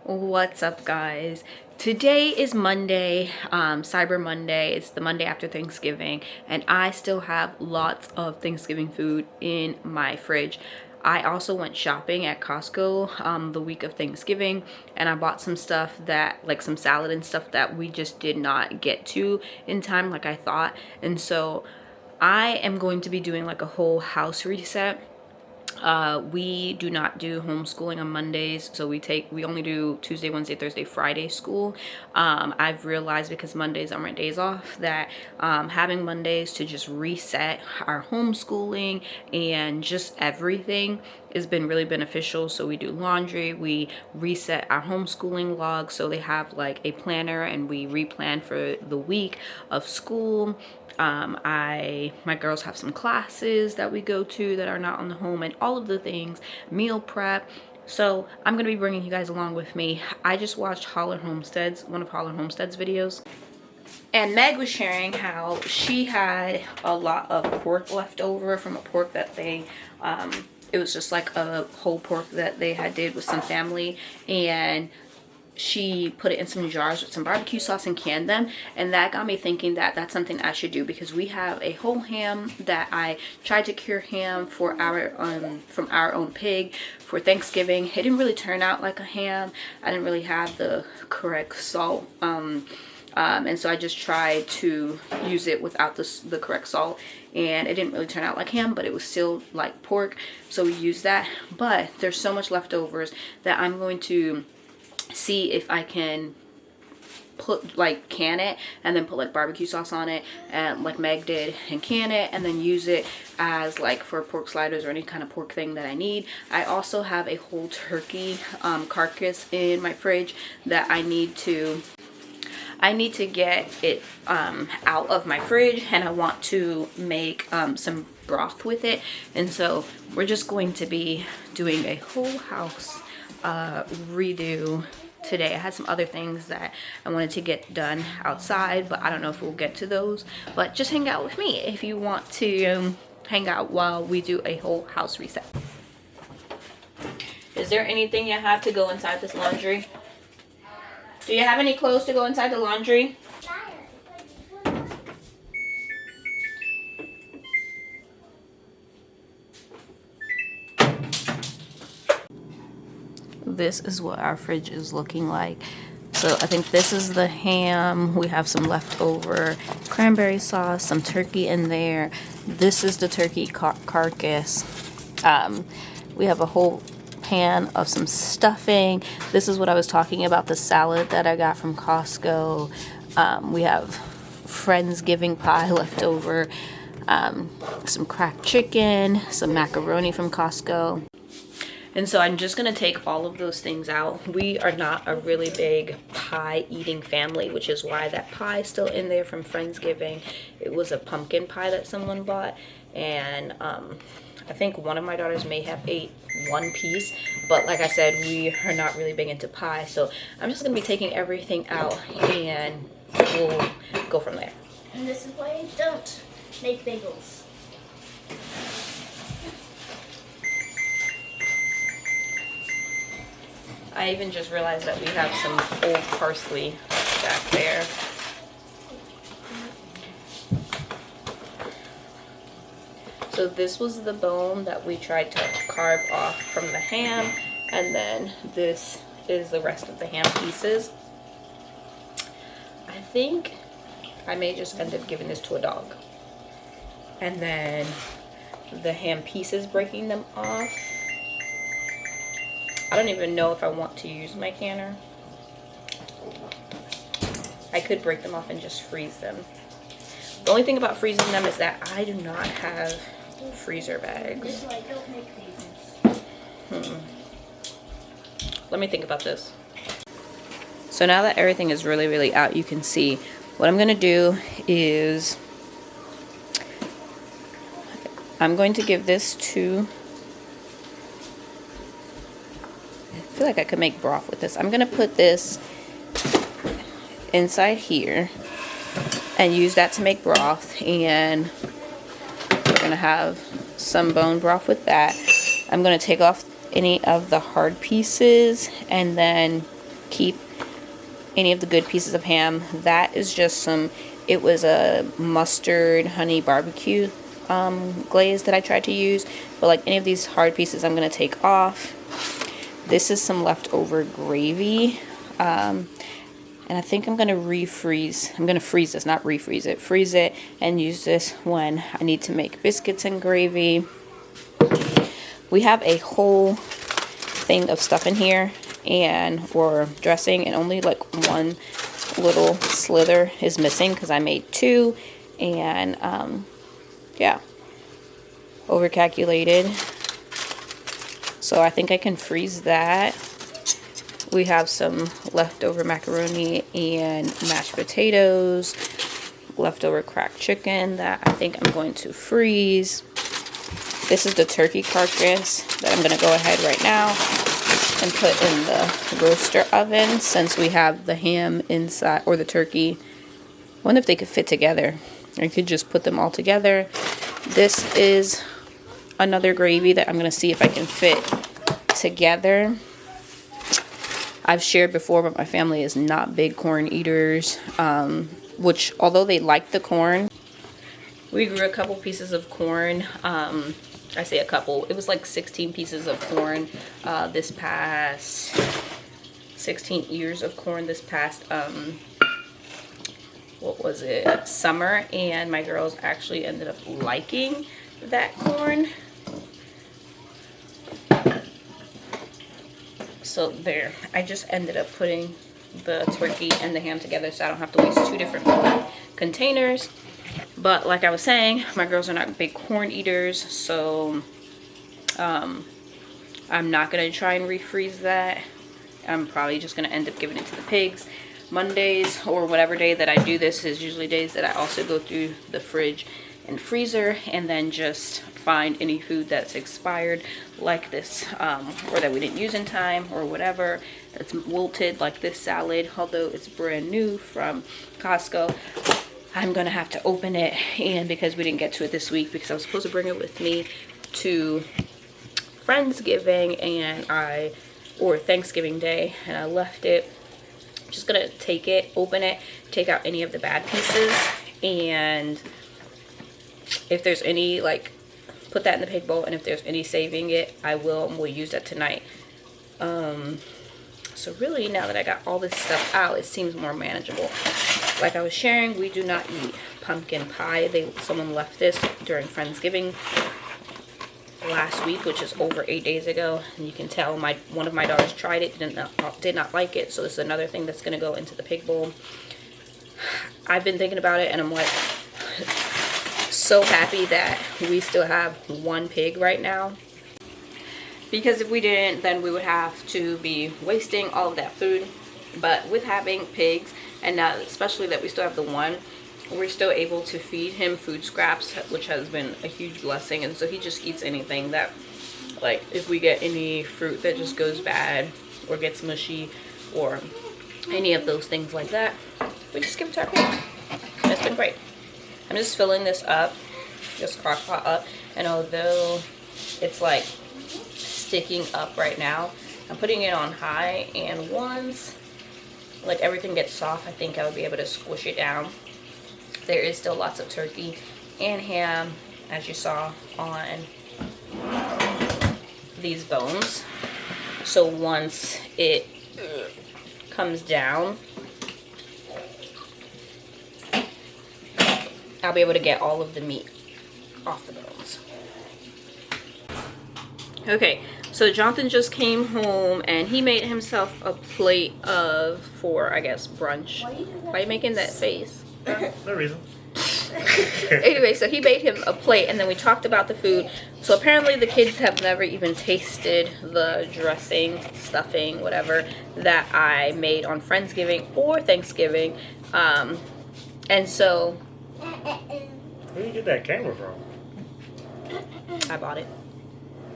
What's up, guys? Today is Monday, Cyber Monday. It's the Monday after Thanksgiving, and I still have lots of Thanksgiving food in my fridge. I also went shopping at Costco the week of Thanksgiving, and I bought some stuff that, like some salad and stuff that we just did not get to in time like I thought. And so I am going to be doing like a whole house reset. We do not do homeschooling on Mondays, so we only do Tuesday, Wednesday, Thursday, Friday school. I've realized, because Mondays are my days off, that having Mondays to just reset our homeschooling and just everything has been really beneficial. So we do laundry, we reset our homeschooling log, so they have like a planner, and we replan for the week of school. My girls have some classes that we go to that are not on the home, and all of the things, meal prep. So I'm gonna be bringing you guys along with me. I just watched one of Holler Homestead's videos, and Meg was sharing how she had a lot of pork left over from a pork that they it was just like a whole pork that they had did with some family, and she put it in some jars with some barbecue sauce and canned them. And that got me thinking that that's something I should do, because we have a whole ham that I tried to cure ham for our from our own pig for Thanksgiving. It didn't really turn out like a ham. I didn't really have the correct salt, and so I just tried to use it without the correct salt, and it didn't really turn out like ham, but it was still like pork, so we used that. But there's so much leftovers that I'm going to see if I can can it and then put like barbecue sauce on it, and like Meg did, and can it and then use it as like for pork sliders or any kind of pork thing that I need. I also have a whole turkey carcass in my fridge that I need to get it out of my fridge, and I want to make some broth with it. And so we're just going to be doing a whole house redo today. I had some other things that I wanted to get done outside, but I don't know if we'll get to those. But just hang out with me if you want to hang out while we do a whole house reset. Is there anything you have to go inside this laundry? Do you have any clothes to go inside the laundry? This is what our fridge is looking like. So I think this is the ham. We have some leftover cranberry sauce, some turkey in there. This is the turkey carcass. We have a whole pan of some stuffing. This is what I was talking about, the salad that I got from Costco. We have Friendsgiving pie left over, some cracked chicken, some macaroni from Costco. And so I'm just going to take all of those things out. We are not a really big pie eating family, which is why that pie is still in there from Friendsgiving. It was a pumpkin pie that someone bought, and I think one of my daughters may have ate one piece, but like I said, we are not really big into pie. So I'm just going to be taking everything out, and we'll go from there. And this is why I don't make bagels. I even just realized that we have some old parsley back there. So this was the bone that we tried to carve off from the ham, and then this is the rest of the ham pieces. I think I may just end up giving this to a dog. And then the ham pieces, breaking them off. I don't even know if I want to use my canner. I could break them off and just freeze them. The only thing about freezing them is that I do not have freezer bags. This is why I don't make bagels. Let me think about this. So now that everything is really out, you can see what I'm gonna do is I'm going to give this to, I feel like I could make broth with this. I'm gonna put this inside here and use that to make broth, and we're gonna have some bone broth with that. I'm gonna take off any of the hard pieces, and then keep any of the good pieces of ham. That is just it was a mustard honey barbecue glaze that I tried to use. But like any of these hard pieces I'm going to take off. This is some leftover gravy. And I think I'm going to refreeze. I'm going to freeze this, not refreeze it. Freeze it and use this when I need to make biscuits and gravy. We have a whole thing of stuff in here or dressing, and only like one little slither is missing because I made 2, and yeah, overcalculated. So I think I can freeze that. We have some leftover macaroni and mashed potatoes, leftover cracked chicken that I think I'm going to freeze. This is the turkey carcass that I'm going to go ahead right now and put in the roaster oven, since we have the ham inside, or the turkey. I wonder if they could fit together. I could just put them all together. This is another gravy that I'm going to see if I can fit together. I've shared before, but my family is not big corn eaters, which, although they like the corn, we grew a couple pieces of corn. I say a couple. It was like 16 pieces of corn this past 16 ears of corn this past what was it, summer, and my girls actually ended up liking that corn. So there, I just ended up putting the turkey and the ham together so I don't have to waste 2 different containers. But like I was saying, my girls are not big corn eaters, so I'm not going to try and refreeze that. I'm probably just going to end up giving it to the pigs. Mondays, or whatever day that I do this, is usually days that I also go through the fridge and freezer and then just find any food that's expired, like this, or that we didn't use in time, or whatever that's wilted, like this salad, although it's brand new from Costco. I'm gonna have to open it, and because we didn't get to it this week, because I was supposed to bring it with me to Friendsgiving or Thanksgiving Day, and I left it. I'm just gonna take it, open it, take out any of the bad pieces, and if there's any, like, put that in the pig bowl, and if there's any saving it, I will, and we'll use that tonight. So really, now that I got all this stuff out, it seems more manageable. Like I was sharing, we do not eat pumpkin pie. Someone left this during Friendsgiving last week, which is over 8 days ago, and you can tell one of my daughters tried it, did not like it. So this is another thing that's going to go into the pig bowl. I've been thinking about it, and I'm like so happy that we still have 1 pig right now, because if we didn't, then we would have to be wasting all of that food. But with having pigs, and now especially that we still have the 1, we're still able to feed him food scraps, which has been a huge blessing. And so he just eats anything that, like, if we get any fruit that just goes bad or gets mushy or any of those things like that, we just give it to our pig. And it's been great. I'm just filling this up, this crock pot up, and although it's like sticking up right now, I'm putting it on high, and once like everything gets soft, I think I would be able to squish it down. There is still lots of turkey and ham, as you saw on these bones. So once it comes down, I'll be able to get all of the meat off the bones. Okay, so Jonathan just came home and he made himself a plate for, I guess, brunch. Why are you making that face? No reason. Anyway, so he made him a plate, and then we talked about the food. So apparently the kids have never even tasted the dressing, stuffing, whatever, that I made on Friendsgiving or Thanksgiving. And so... Where did you get that camera from? I bought it.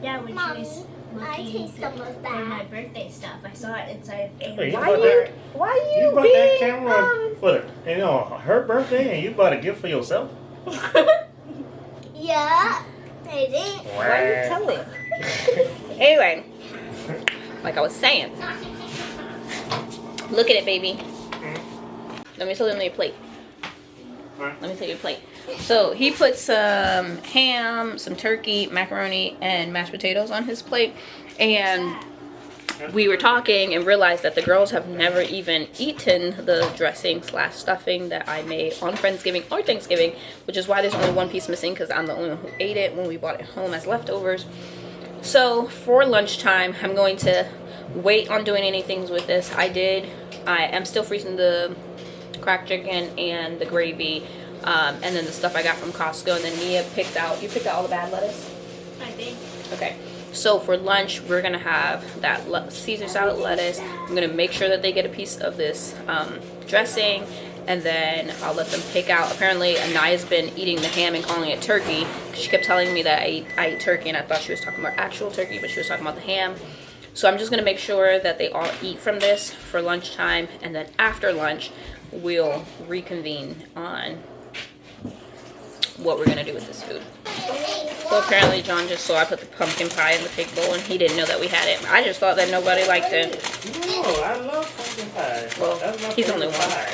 Yeah, when Mommy, she was I looking taste some of for that. my birthday stuff, I saw it inside of Wait, a Why you bought that camera for her birthday, and you bought a gift for yourself? Yeah, I did. Why are you telling? Anyway, like I was saying, Look at it, baby. Let me show them your plate. Right. Let me see your plate. So he put some ham, some turkey, macaroni, and mashed potatoes on his plate. And we were talking and realized that the girls have never even eaten the dressing / stuffing that I made on Friendsgiving or Thanksgiving, which is why there's only one piece missing because I'm the only one who ate it when we brought it home as leftovers. So for lunchtime, I'm going to wait on doing anything with this. I am still freezing the cracked chicken and the gravy, and then the stuff I got from Costco. And then Nia you picked out all the bad lettuce? I think. Okay. So for lunch, we're gonna have that Caesar salad lettuce. I'm gonna make sure that they get a piece of this dressing, and then I'll let them pick out. Apparently, Anaya's been eating the ham and calling it turkey. She kept telling me that I ate turkey, and I thought she was talking about actual turkey, but she was talking about the ham. So I'm just gonna make sure that they all eat from this for lunchtime, and then after lunch, we'll reconvene on what we're gonna do with this food. So apparently John just saw I put the pumpkin pie in the pig bowl and he didn't know that we had it. I just thought that nobody liked it. No, I love pumpkin pie. Well, That's my he's only favorite one. pie.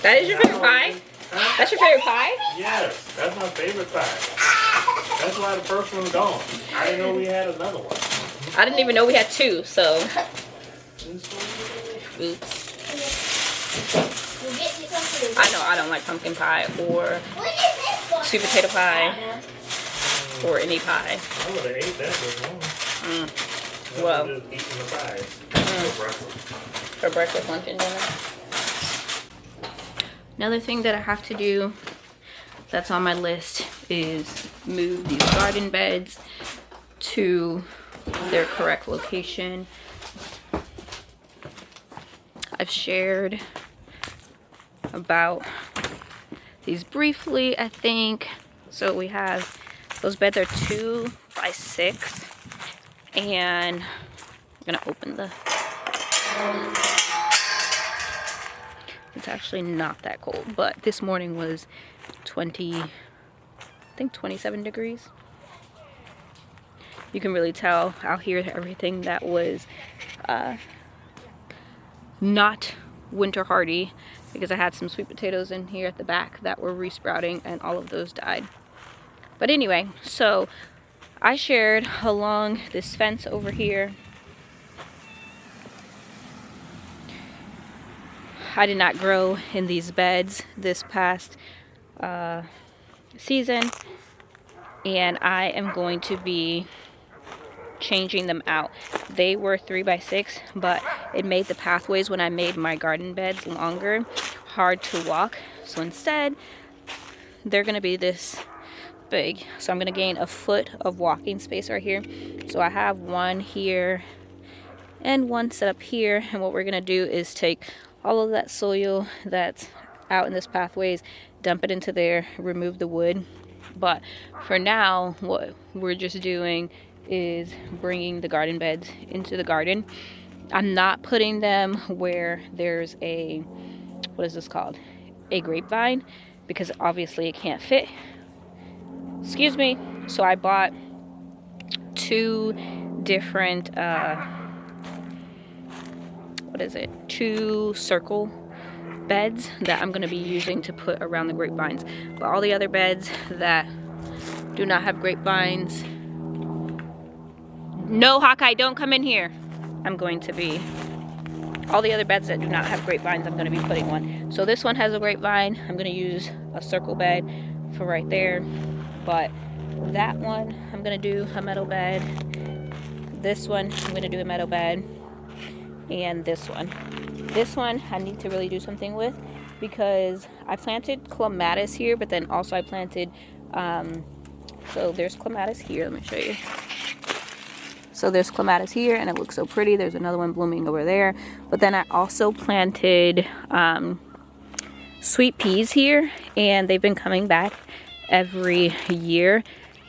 That is your favorite pie? Huh? That's your favorite pie? Yes, that's my favorite pie. That's why the first one's gone. I didn't know we had another one. I didn't even know we had two, so. Oops. We'll get you some food. I know I don't like pumpkin pie or What is this for? sweet potato pie or any pie. I would have ate that this morning. Well. I was just eating the pies for breakfast. For breakfast, lunch, and dinner. Another thing that I have to do that's on my list is move these garden beds to their correct location. I've shared about these briefly, I think. So we have, those beds are 2 by 6, and I'm gonna open the, it's actually not that cold, but this morning was 27 degrees. You can really tell out here everything that was not winter hardy, because I had some sweet potatoes in here at the back that were resprouting and all of those died. But anyway, so I shared along this fence over here. I did not grow in these beds this past season, and I am going to be changing them out. They were 3 by 6, but it made the pathways when I made my garden beds longer hard to walk. So instead, they're gonna be this big. So I'm gonna gain a foot of walking space right here. So I have one here and one set up here. And what we're gonna do is take all of that soil that's out in this pathways, dump it into there, remove the wood. But for now, what we're just doing is bringing the garden beds into the garden. I'm not putting them where there's a, what is this called? A grapevine, because obviously it can't fit. Excuse me. So I bought 2 different, 2 circle beds that I'm going to be using to put around the grapevines. But all the other beds that do not have grapevines, no, Hawkeye, don't come in here. I'm going to be, all the other beds that do not have grapevines, I'm going to be putting one. So this one has a grapevine. I'm going to use a circle bed for right there. But that one, I'm going to do a metal bed. This one, I'm going to do a metal bed. And this one. This one, I need to really do something with, because I planted clematis here, but then also I planted, so there's clematis here. Let me show you. So there's clematis here, and it looks so pretty. There's another one blooming over there. But then I also planted sweet peas here, and they've been coming back every year.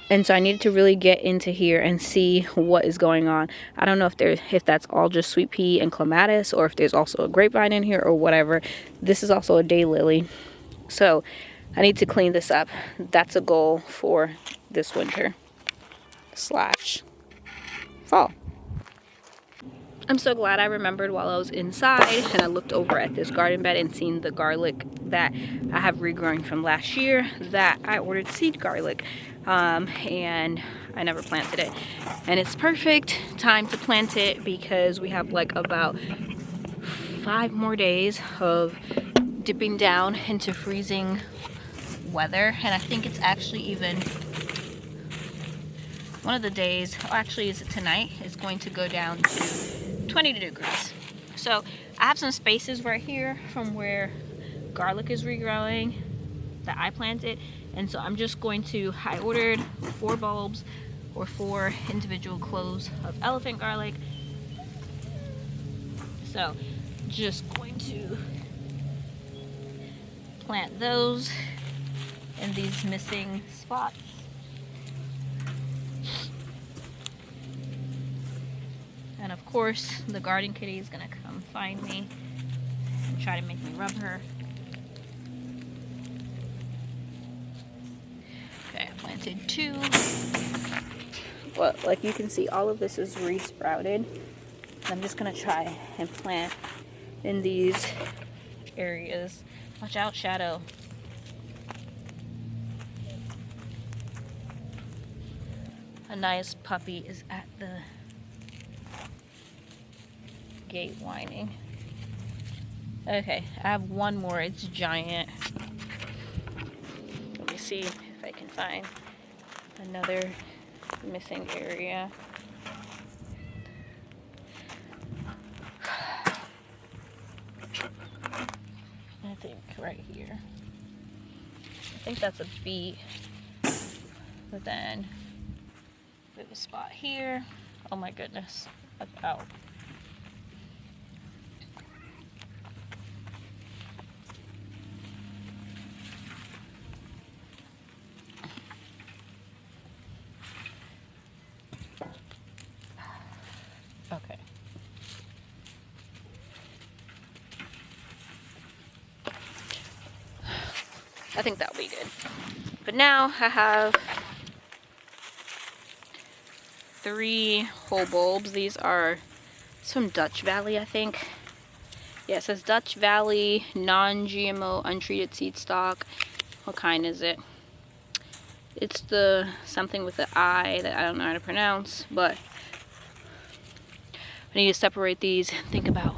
And so I needed to really get into here and see what is going on. I don't know if that's all just sweet pea and clematis, or if there's also a grapevine in here or whatever. This is also a daylily. So I need to clean this up. That's a goal for this winter / fall. I'm so glad I remembered while I was inside and I looked over at this garden bed and seen the garlic that I have regrowing from last year that I ordered seed garlic, and I never planted it. And it's perfect time to plant it because we have like about 5 more days of dipping down into freezing weather, and I think it's actually even one of the days, oh, actually is it tonight, is going to go down to 20 degrees. So I have some spaces right here from where garlic is regrowing that I planted, and so I'm just going to, I ordered 4 bulbs or 4 individual cloves of elephant garlic, so just going to plant those in these missing spots. And of course, the garden kitty is gonna come find me and try to make me rub her. Okay, I planted 2. But like you can see, all of this is re-sprouted. I'm just gonna try and plant in these areas. Watch out, Shadow. A nice puppy is at the gate whining. Okay, I have one more. It's giant. Let me see if I can find another missing area. I think right here. I think that's a beet. But then we have a spot here. Oh my goodness. That's out. Okay. I think that'll be good. But now I have 3 whole bulbs. These are from Dutch Valley, I think. Yeah, it says Dutch Valley non-GMO untreated seed stock. What kind is it? It's the something with the I that I don't know how to pronounce, but I need to separate these and think about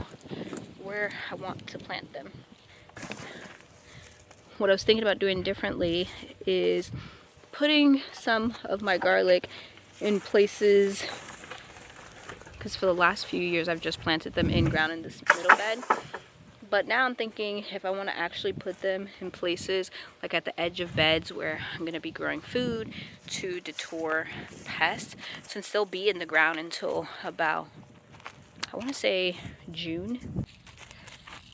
where I want to plant them. What I was thinking about doing differently is putting some of my garlic in places, because for the last few years I've just planted them in ground in this middle bed. But now I'm thinking if I want to actually put them in places like at the edge of beds where I'm going to be growing food to deter pests, since they'll be in the ground until about, I want to say June.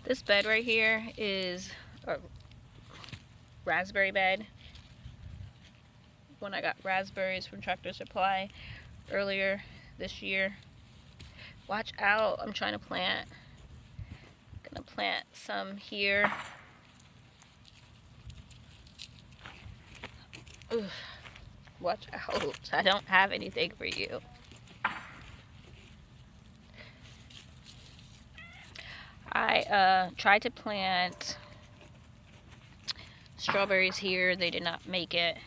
This bed right here is a raspberry bed. When I got raspberries from Tractor Supply earlier this year. Watch out, I'm trying to plant. Gonna plant some here. Ugh. Watch out, I don't have anything for you. I tried to plant strawberries here. They did not make it.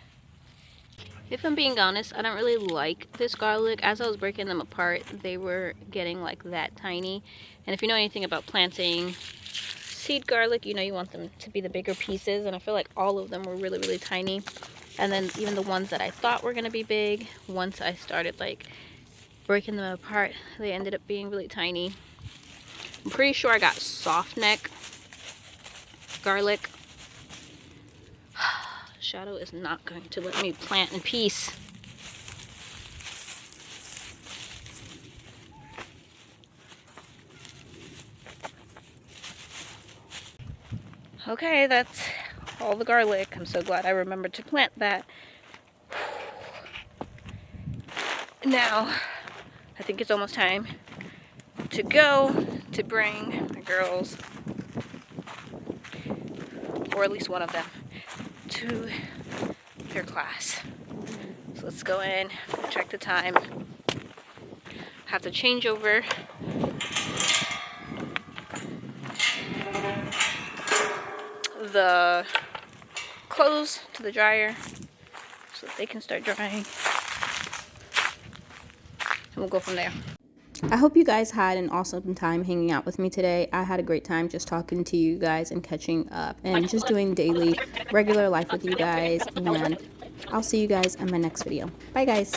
If I'm being honest, I don't really like this garlic. As I was breaking them apart, they were getting like that tiny. And if you know anything about planting seed garlic, you know you want them to be the bigger pieces. And I feel like all of them were really, really tiny. And then even the ones that I thought were gonna be big, once I started like breaking them apart, they ended up being really tiny. I'm pretty sure I got soft neck garlic. Shadow is not going to let me plant in peace. Okay, that's all the garlic. I'm so glad I remembered to plant that. Now, I think it's almost time to go to bring the girls, or at least one of them, to their class. So let's go in, check the time. Have to change over the clothes to the dryer so that they can start drying. And we'll go from there. I hope you guys had an awesome time hanging out with me today. I had a great time just talking to you guys and catching up and just doing daily, regular life with you guys. And I'll see you guys in my next video. Bye, guys.